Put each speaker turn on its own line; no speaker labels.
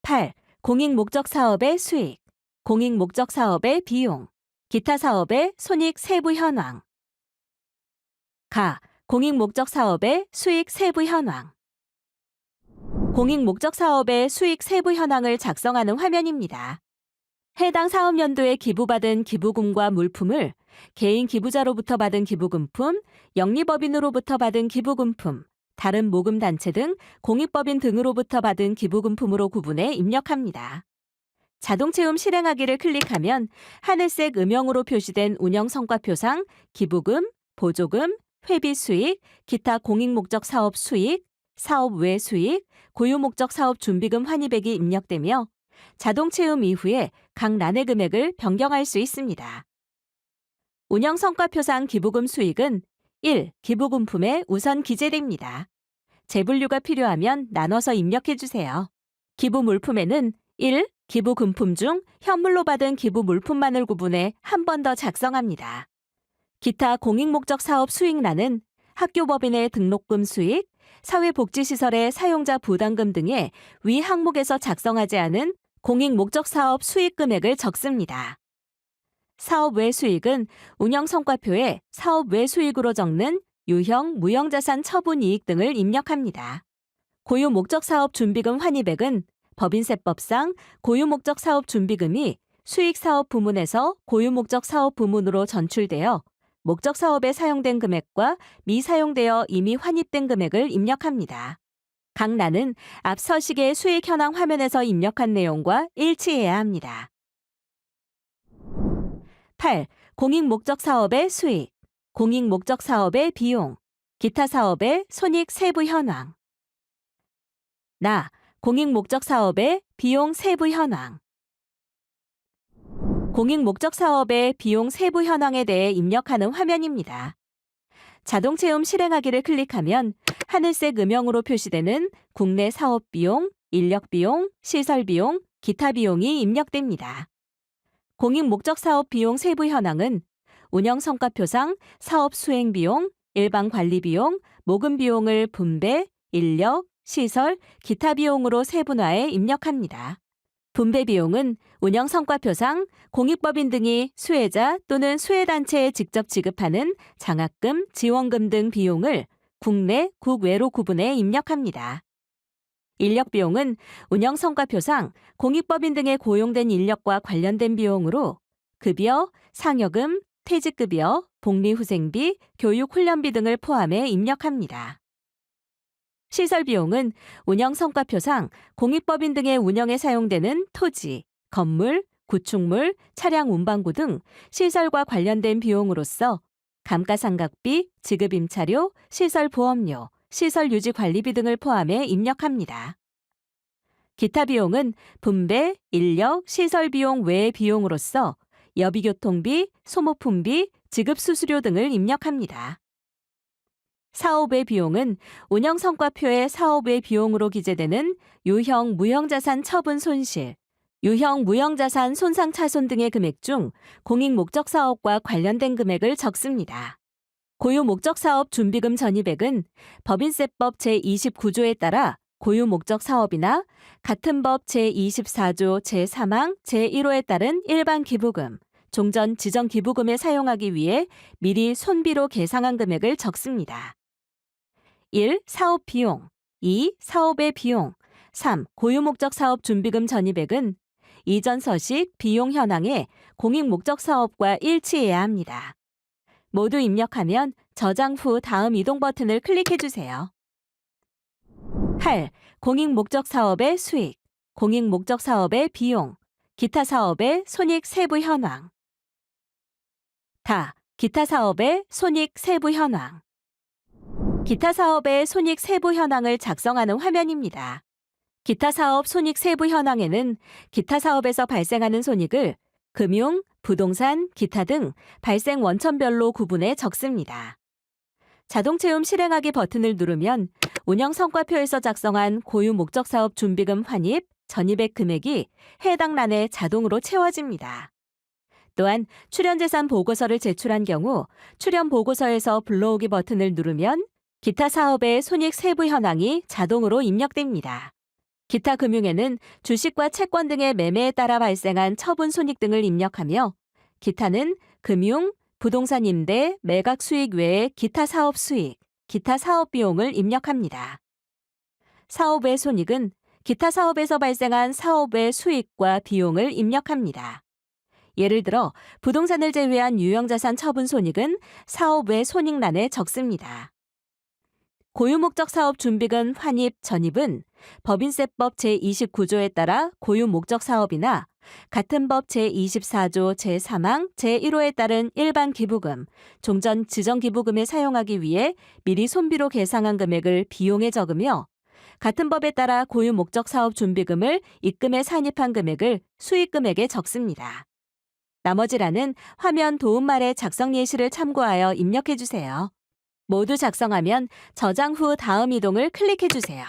8. 공익목적사업의 수익, 공익목적사업의 비용, 기타 사업의 손익 세부 현황. 가. 공익목적사업의 수익 세부 현황. 공익목적사업의 수익 세부 현황을 작성하는 화면입니다. 해당 사업연도에 기부받은 기부금과 물품을 개인 기부자로부터 받은 기부금품, 영리법인으로부터 받은 기부금품, 다른 모금단체 등 공익법인 등으로부터 받은 기부금품으로 구분해 입력합니다. 자동채움 실행하기를 클릭하면 하늘색 음영으로 표시된 운영성과표상 기부금, 보조금, 회비 수익, 기타 공익목적 사업 수익, 사업 외 수익, 고유목적 사업 준비금 환입액이 입력되며 자동채움 이후에 각 란의 금액을 변경할 수 있습니다. 운영성과표상 기부금 수익은 1. 기부금품에 우선 기재됩니다. 재분류가 필요하면 나눠서 입력해주세요. 기부 물품에는 1. 기부금품 중 현물로 받은 기부 물품만을 구분해 한 번 더 작성합니다. 기타 공익목적 사업 수익란은 학교법인의 등록금 수익, 사회복지시설의 사용자 부담금 등의 위 항목에서 작성하지 않은 공익목적 사업 수익 금액을 적습니다. 사업 외 수익은 운영성과표에 사업 외 수익으로 적는 유형, 무형자산 처분 이익 등을 입력합니다. 고유목적 사업 준비금 환입액은 법인세법상 고유목적 사업 준비금이 수익사업 부문에서 고유목적 사업 부문으로 전출되어 목적 사업에 사용된 금액과 미사용되어 이미 환입된 금액을 입력합니다. 각 란은 앞 서식의 수익 현황 화면에서 입력한 내용과 일치해야 합니다. 8. 공익목적 사업의 수익, 공익목적 사업의 비용, 기타 사업의 손익 세부 현황. 나. 공익목적 사업의 비용 세부 현황. 공익목적 사업의 비용 세부 현황에 대해 입력하는 화면입니다. 자동채움 실행하기를 클릭하면 하늘색 음영으로 표시되는 국내 사업비용, 인력비용, 시설비용, 기타 비용이 입력됩니다. 공익목적 사업 비용 세부 현황은 운영성과표상 사업 수행비용, 일반관리비용, 모금비용을 분배, 인력, 시설, 기타 비용으로 세분화해 입력합니다. 분배 비용은 운영성과표상 공익법인 등이 수혜자 또는 수혜단체에 직접 지급하는 장학금, 지원금 등 비용을 국내, 국외로 구분해 입력합니다. 인력 비용은 운영성과표상 공익법인 등에 고용된 인력과 관련된 비용으로 급여, 상여금, 퇴직급여, 복리후생비, 교육훈련비 등을 포함해 입력합니다. 시설 비용은 운영성과표상 공익법인 등의 운영에 사용되는 토지, 건물, 구축물, 차량 운반구 등 시설과 관련된 비용으로서 감가상각비, 지급임차료, 시설보험료, 시설유지관리비 등을 포함해 입력합니다. 기타 비용은 분배, 인력, 시설 비용 외의 비용으로서 여비교통비, 소모품비, 지급수수료 등을 입력합니다. 사업외 비용은 운영성과표에 사업외 비용으로 기재되는 유형, 무형자산 처분 손실, 유형, 무형자산 손상차손 등의 금액 중 공익목적사업과 관련된 금액을 적습니다. 고유목적사업 준비금 전입액은 법인세법 제29조에 따라 고유목적사업이나 같은 법 제24조 제3항 제1호에 따른 일반 기부금, 종전 지정 기부금에 사용하기 위해 미리 손비로 계상한 금액을 적습니다. 1. 사업 비용, 2. 사업의 비용, 3. 고유목적 사업 준비금 전입액은 이전 서식 비용 현황에 공익목적 사업과 일치해야 합니다. 모두 입력하면 저장 후 다음 이동 버튼을 클릭해주세요. 8. 공익목적 사업의 수익, 공익목적 사업의 비용, 기타 사업의 손익 세부 현황. 다. 기타 사업의 손익 세부 현황. 기타 사업의 손익 세부 현황을 작성하는 화면입니다. 기타 사업 손익 세부 현황에는 기타 사업에서 발생하는 손익을 금융, 부동산, 기타 등 발생 원천별로 구분해 적습니다. 자동채움 실행하기 버튼을 누르면 운영성과표에서 작성한 고유목적사업 준비금 환입, 전입액 금액이 해당 란에 자동으로 채워집니다. 또한 출연재산 보고서를 제출한 경우 출연 보고서에서 불러오기 버튼을 누르면 기타 사업의 손익 세부 현황이 자동으로 입력됩니다. 기타 금융에는 주식과 채권 등의 매매에 따라 발생한 처분 손익 등을 입력하며 기타는 금융, 부동산 임대, 매각 수익 외에 기타 사업 수익, 기타 사업 비용을 입력합니다. 사업 외 손익은 기타 사업에서 발생한 사업 외 수익과 비용을 입력합니다. 예를 들어 부동산을 제외한 유형자산 처분 손익은 사업 외 손익란에 적습니다. 고유목적 사업 준비금 환입, 전입은 법인세법 제29조에 따라 고유목적 사업이나 같은 법 제24조 제3항 제1호에 따른 일반 기부금, 종전 지정 기부금에 사용하기 위해 미리 손비로 계상한 금액을 비용에 적으며 같은 법에 따라 고유목적 사업 준비금을 입금에 산입한 금액을 수익금액에 적습니다. 나머지란은 화면 도움말의 작성 예시를 참고하여 입력해 주세요. 모두 작성하면 저장 후 다음 이동을 클릭해 주세요.